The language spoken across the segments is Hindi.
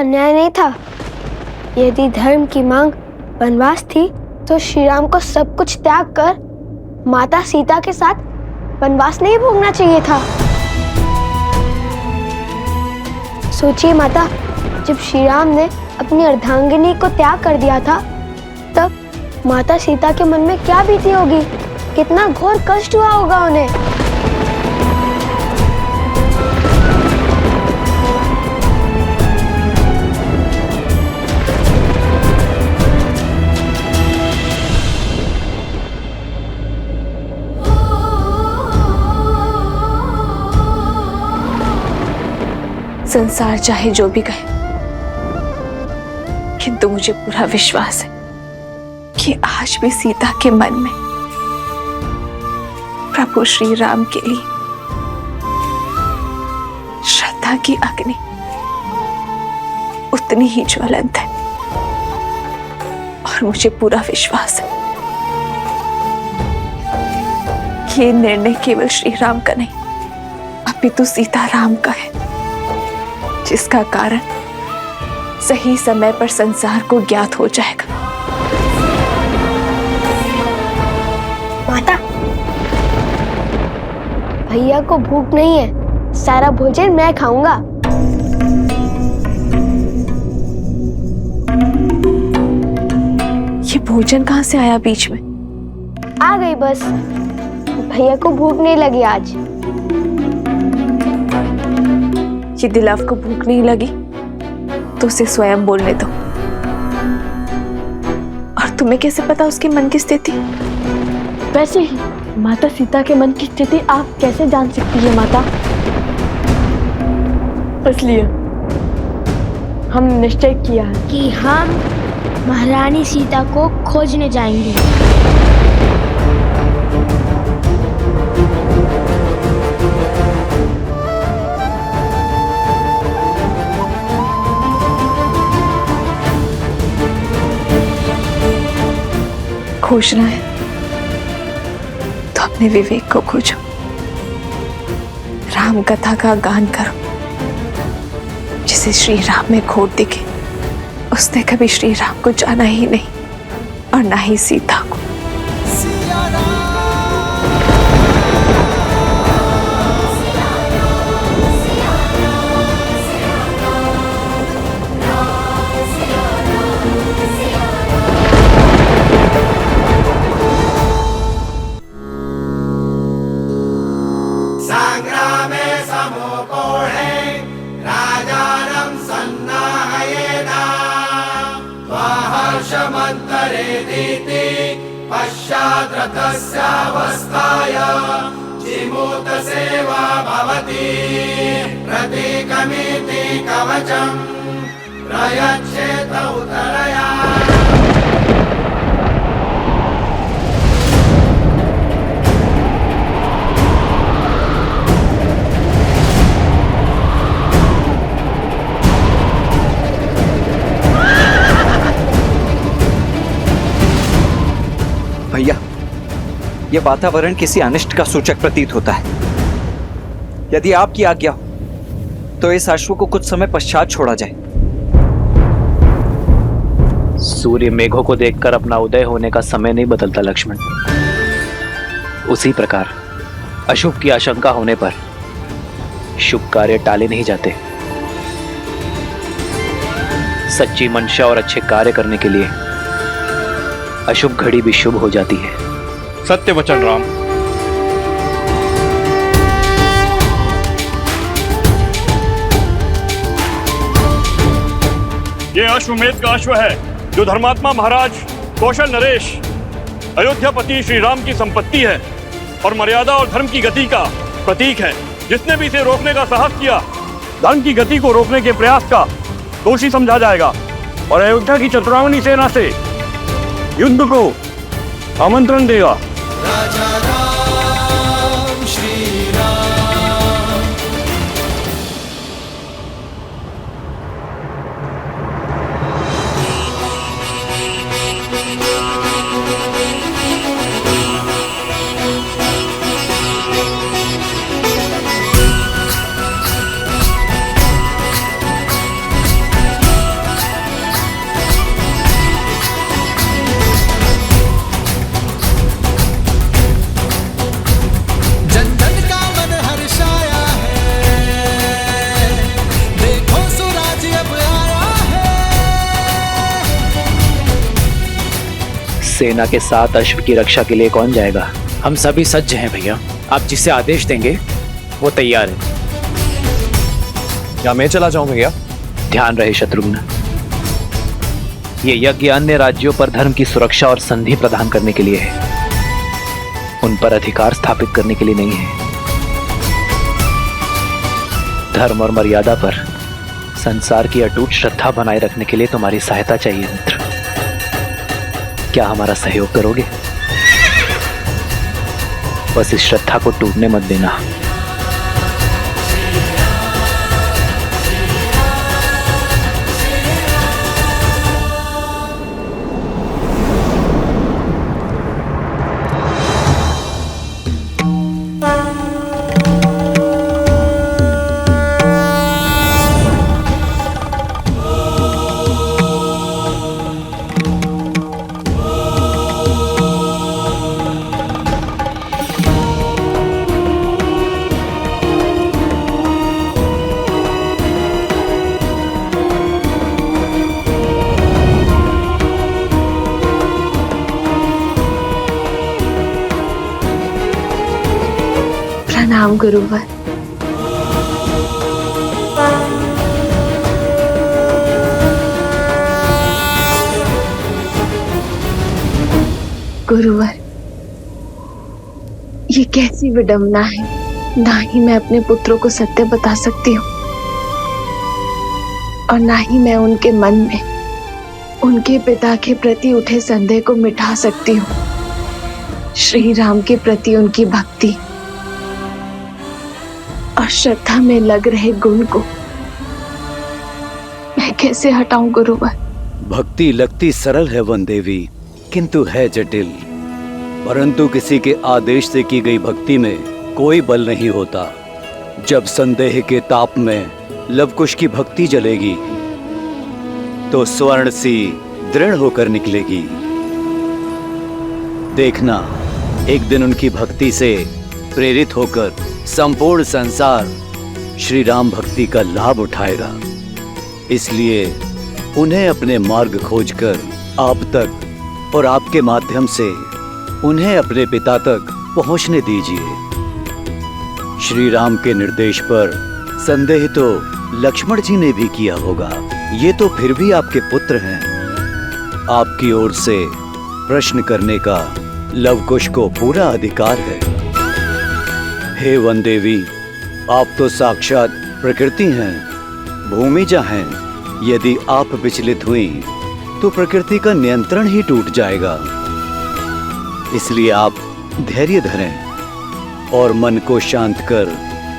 अन्याय नहीं था? यदि धर्म की मांग वनवास थी तो श्री राम को सब कुछ त्याग कर माता सीता के साथ वनवास नहीं भोगना चाहिए था। सोचिए माता, जब श्री राम ने अपनी अर्धांगिनी को त्याग कर दिया था तब माता सीता के मन में क्या बीती होगी, कितना घोर कष्ट हुआ होगा उन्हें। संसार चाहे जो भी कहे, किंतु मुझे पूरा विश्वास है कि आज भी सीता के मन में प्रभु श्री राम के लिए श्रद्धा की अग्नि उतनी ही ज्वलंत है। और मुझे पूरा विश्वास है कि ये निर्णय केवल श्री राम का नहीं अपितु सीता राम का है, जिसका कारण सही समय पर संसार को ज्ञात हो जाएगा। माता, भैया को भूख नहीं है, सारा भोजन मैं खाऊंगा। ये भोजन कहाँ से आया बीच में? आ गई बस, भैया को भूख नहीं लगी आज। ये दिलाव को भूख नहीं लगी तो उसे स्वयं बोलने दो। और तुम्हें कैसे पता उसके मन की स्थिति? वैसे ही माता सीता के मन की स्थिति आप कैसे जान सकती है माता? इसलिए हमने निश्चय किया है कि हम महारानी सीता को खोजने जाएंगे। खोजना है तो अपने विवेक को खोजो, राम कथा का गान करो। जिसे श्री राम में खोट दिखे उसने कभी श्री राम को जाना ही नहीं और ना ही सीता को। पश्चाद्रतस्यावस्थाय जिमूत सेवा भवति प्रतीकमिति कवचम् प्रयच्छेत उतरया। भैया, यह वातावरण किसी अनिष्ट का सूचक प्रतीत होता है। यदि आपकी आज्ञा हो तो इस अश्व को कुछ समय पश्चात छोड़ा जाए। सूर्य मेघों को देखकर अपना उदय होने का समय नहीं बदलता लक्ष्मण। उसी प्रकार अशुभ की आशंका होने पर शुभ कार्य टाले नहीं जाते। सच्ची मंशा और अच्छे कार्य करने के लिए अशुभ घड़ी भी शुभ हो जाती है। सत्य वचन राम। ये अश्वमेध का अश्व है जो धर्मात्मा महाराज कौशल नरेश अयोध्यापति श्री राम की संपत्ति है और मर्यादा और धर्म की गति का प्रतीक है। जिसने भी इसे रोकने का साहस किया, धर्म की गति को रोकने के प्रयास का दोषी समझा जाएगा और अयोध्या की चतुरावनी सेना से युद्ध को आमंत्रण देगा। राजा राम श्री राम। सेना के साथ अश्व की रक्षा के लिए कौन जाएगा? हम सभी सज्ज हैं भैया। आप जिसे आदेश देंगे वो तैयार है। क्या मैं चला जाऊं भैया? ध्यान रहे शत्रुघ्न, ये यज्ञ अन्य राज्यों पर धर्म की सुरक्षा और संधि प्रदान करने के लिए है, उन पर अधिकार स्थापित करने के लिए नहीं है। धर्म और मर्यादा पर संसार की अटूट श्रद्धा बनाए रखने के लिए तुम्हारी सहायता चाहिए मित्र। क्या हमारा सहयोग करोगे? बस इस श्रद्धा को टूटने मत देना। प्रणाम गुरुवर। गुरुवर, ये कैसी विडंबना है। ना ही मैं अपने पुत्रों को सत्य बता सकती हूँ और ना ही मैं उनके मन में उनके पिता के प्रति उठे संदेह को मिटा सकती हूँ। श्री राम के प्रति उनकी भक्ति और श्रद्धा में लग रहे गुण को मैं कैसे हटाऊं गुरुवर? भक्ति लगती सरल है वन देवी, किंतु है जटिल। परंतु किसी के आदेश से की गई भक्ति में कोई बल नहीं होता। जब संदेह के ताप में लवकुश की भक्ति जलेगी तो स्वर्ण सी दृढ़ होकर निकलेगी। देखना, एक दिन उनकी भक्ति से प्रेरित होकर संपूर्ण संसार श्री राम भक्ति का लाभ उठाएगा। इसलिए उन्हें अपने मार्ग खोजकर आप तक और आपके माध्यम से उन्हें अपने पिता तक पहुंचने दीजिए। श्री राम के निर्देश पर संदेह तो लक्ष्मण जी ने भी किया होगा। ये तो फिर भी आपके पुत्र हैं। आपकी ओर से प्रश्न करने का लवकुश को पूरा अधिकार है। हे वन देवी, आप तो साक्षात प्रकृति हैं, भूमिजा हैं। यदि आप विचलित हुई तो प्रकृति का नियंत्रण ही टूट जाएगा। इसलिए आप धैर्य धरें और मन को शांत कर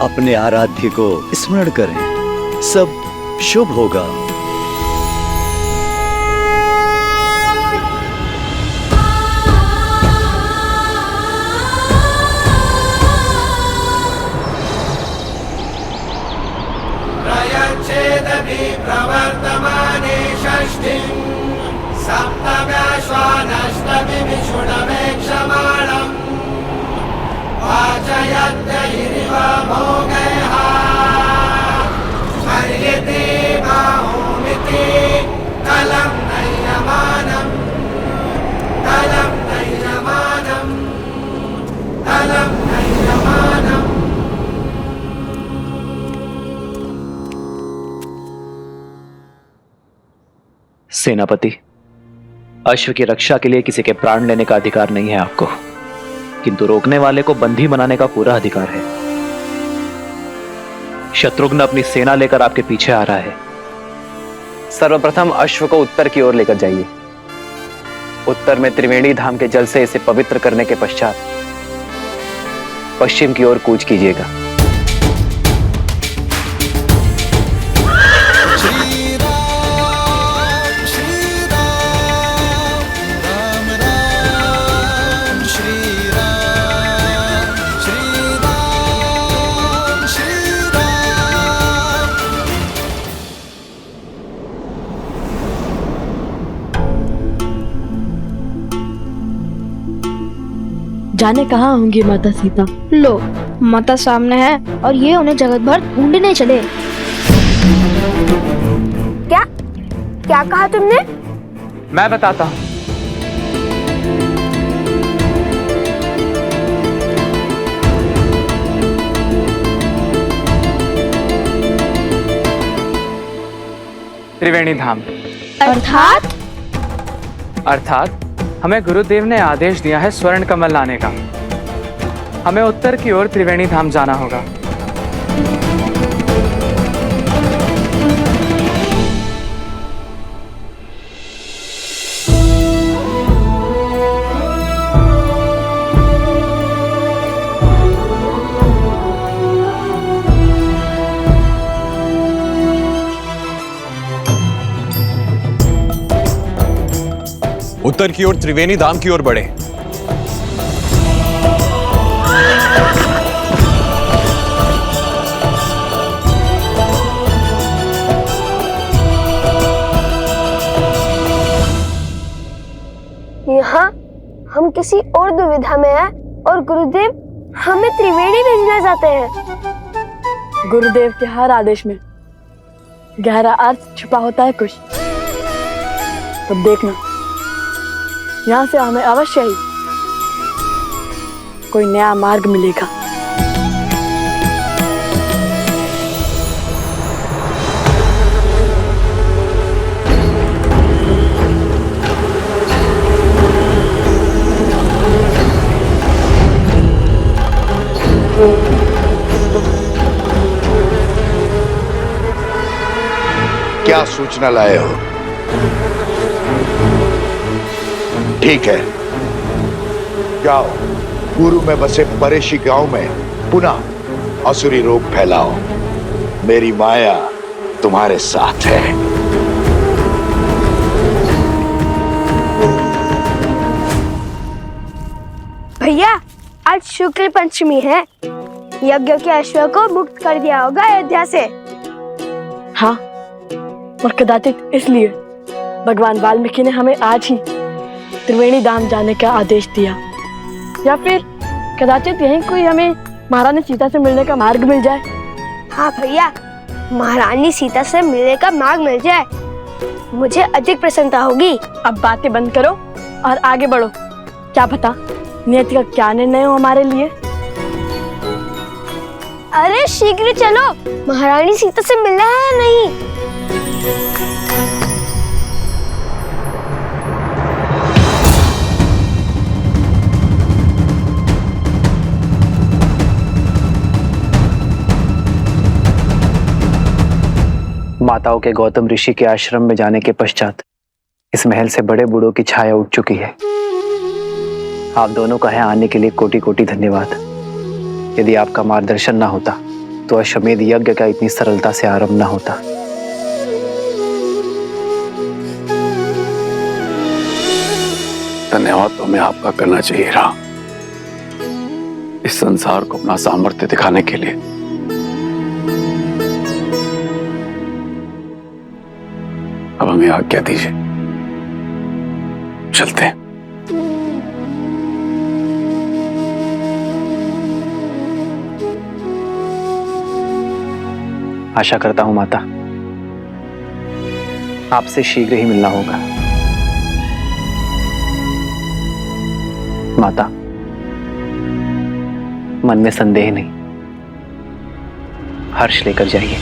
अपने आराध्य को स्मरण करें। सब शुभ होगा। प्रवर्तमाने षष्ठीं सप्तव्याश्वानष्टभिषुणमेक्षमाणम् वाचयत्यहिरिव भोगैः हर्यते बाहुमिति कलं नैयमानम् कलं नैयमानम् कलं नैयमानम्। सेनापति, अश्व की रक्षा के लिए किसी के प्राण लेने का अधिकार नहीं है आपको, किंतु रोकने वाले को बंदी बनाने का पूरा अधिकार है। शत्रुघ्न अपनी सेना लेकर आपके पीछे आ रहा है। सर्वप्रथम अश्व को उत्तर की ओर लेकर जाइए। उत्तर में त्रिवेणी धाम के जल से इसे पवित्र करने के पश्चात पश्चिम की ओर कूच कीजिएगा। जाने कहाँ होंगी माता सीता। लो, माता सामने है और ये उन्हें जगत भर ढूंढने चले। क्या क्या कहा तुमने? मैं बताता हूं। त्रिवेणी धाम। अर्थात हमें गुरुदेव ने आदेश दिया है स्वर्ण कमल लाने का। हमें उत्तर की ओर त्रिवेणी धाम जाना होगा। उत्तर की ओर त्रिवेणी धाम की ओर बढ़े। यहाँ हम किसी और दुविधा में हैं और गुरुदेव हमें त्रिवेणी भेजना चाहते हैं। गुरुदेव के हर आदेश में गहरा अर्थ छुपा होता है कुछ। तब देखना, यहाँ से हमें अवश्य ही कोई नया मार्ग मिलेगा। क्या सूचना लाए हो? ठीक है, जाओ पूर्व में बसे परेशी गांव में पुनः असुरी रोग फैलाओ। मेरी माया तुम्हारे साथ है। भैया, आज शुक्ल पंचमी है। यज्ञ के अश्व को मुक्त कर दिया होगा अयोध्या से। हाँ, और कदाचित इसलिए भगवान वाल्मीकि ने हमें आज ही त्रिवेणी धाम जाने का आदेश दिया, या फिर कदाचित यहीं कोई हमें महारानी सीता से मिलने का मार्ग मिल जाए। हाँ भैया, महारानी सीता से मिलने का मार्ग मिल जाए, मुझे अधिक प्रसन्नता होगी। अब बातें बंद करो और आगे बढ़ो। क्या पता नियति का क्या निर्णय हो हमारे लिए। अरे शीघ्र चलो, महारानी सीता से मिलना है या नहीं? माताओं के गौतम ऋषि के आश्रम में जाने के पश्चात इस महल से बड़े बूढ़ों की छाया उठ चुकी है। आप दोनों का है आने के लिए कोटि कोटि धन्यवाद। यदि आपका मार्गदर्शन ना होता तो अश्वमेध यज्ञ का इतनी सरलता से आरंभ ना होता। धन्यवाद तो हमें आपका करना चाहिए रहा, इस संसार को अपना सामर्थ्य दिखाने के लिए। अब हमें आज्ञा दीजिए, चलते हैं। आशा करता हूं माता, आपसे शीघ्र ही मिलना होगा। माता, मन में संदेह नहीं, हर्ष लेकर जाइए।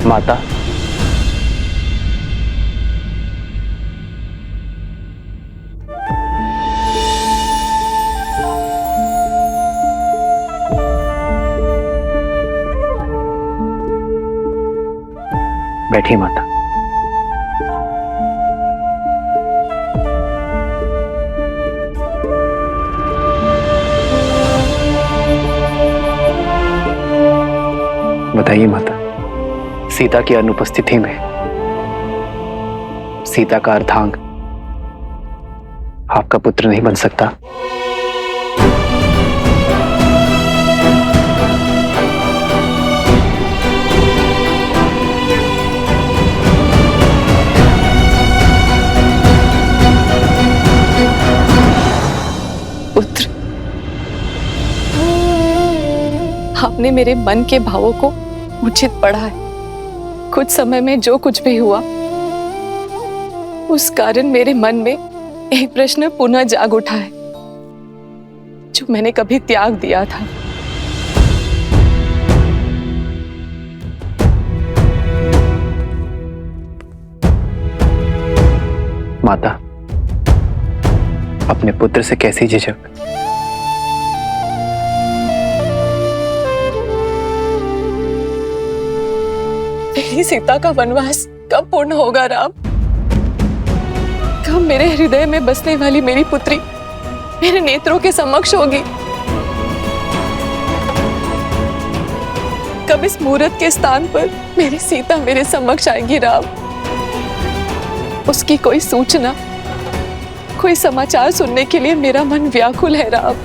माता, बैठिए माता। बताइए माता, सीता की अनुपस्थिति में सीता का अर्धांग आपका पुत्र नहीं बन सकता? पुत्र, आपने मेरे मन के भावों को उचित पढ़ा है। कुछ समय में जो कुछ भी हुआ, उस कारण मेरे मन में एक प्रश्न पुनः जाग उठा है, जो मैंने कभी त्याग दिया था। माता, अपने पुत्र से कैसी झिझक? मेरी सीता का वनवास कब पूर्ण होगा राम? कब मेरे हृदय में बसने वाली मेरी पुत्री मेरे नेत्रों के समक्ष होगी? कब इस मुहूर्त के स्थान पर मेरी सीता मेरे समक्ष आएगी राम? उसकी कोई सूचना, कोई समाचार सुनने के लिए मेरा मन व्याकुल है राम।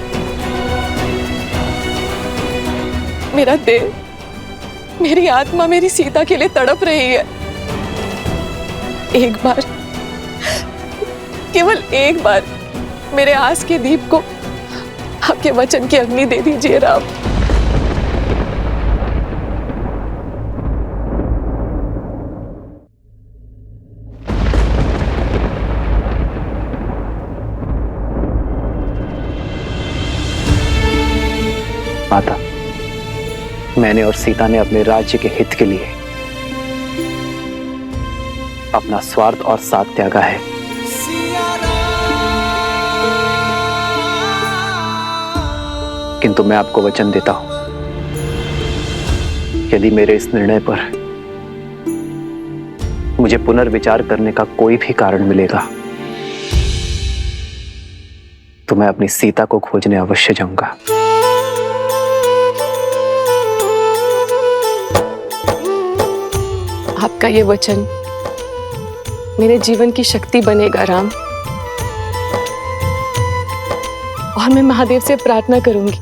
मेरा देह, मेरी आत्मा मेरी सीता के लिए तड़प रही है। एक बार, केवल एक बार मेरे आस के दीप को आपके वचन की अग्नि दे दीजिए राम। माता, मैंने और सीता ने अपने राज्य के हित के लिए अपना स्वार्थ और साथ त्यागा है। किंतु मैं आपको वचन देता हूं, यदि मेरे इस निर्णय पर मुझे पुनर्विचार करने का कोई भी कारण मिलेगा तो मैं अपनी सीता को खोजने अवश्य जाऊंगा। आपका ये वचन मेरे जीवन की शक्ति बनेगा राम, और मैं महादेव से प्रार्थना करूंगी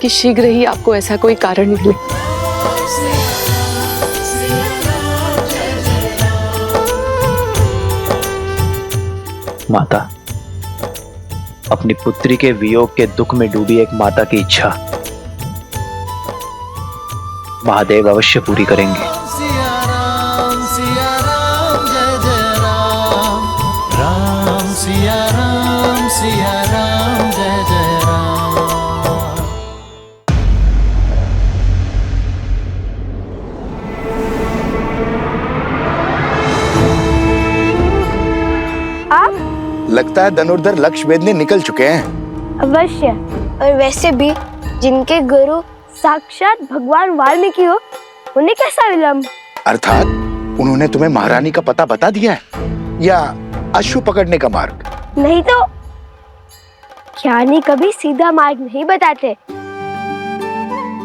कि शीघ्र ही आपको ऐसा कोई कारण मिले। माता, अपनी पुत्री के वियोग के दुख में डूबी एक माता की इच्छा महादेव अवश्य पूरी करेंगे। लगता है धनुर्धर लक्ष्य भेदने निकल चुके हैं। अवश्य। और वैसे भी जिनके गुरु साक्षात भगवान वाल्मीकि हो, उन्हें कैसा विलंब? अर्थात उन्होंने तुम्हें महारानी का पता बता दिया है या अश्व पकड़ने का मार्ग? नहीं तो ज्ञानी कभी सीधा मार्ग नहीं बताते।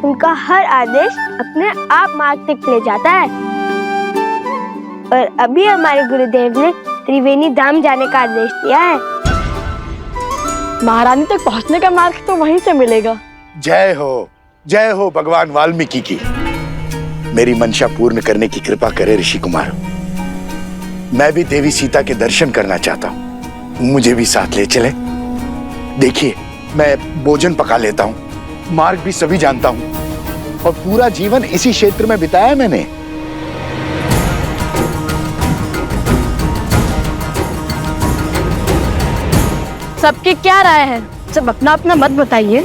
उनका हर आदेश अपने आप मार्ग तक ले जाता है। और अभी हमारे गुरुदेव ने त्रिवेणी धाम जाने का आदेश दिया है। महारानी तक पहुंचने का मार्ग तो वहीं से मिलेगा। जय हो भगवान वाल्मीकि की। मेरी मंशा पूर्ण करने की कृपा करे ऋषि कुमार। मैं भी देवी सीता के दर्शन करना चाहता हूँ, मुझे भी साथ ले चले। देखिए, मैं भोजन पका लेता हूँ, मार्ग भी सभी जानता हूँ और पूरा जीवन इसी क्षेत्र में बिताया है मैंने। सबकी क्या राय है? सब अपना अपना मत बताइए।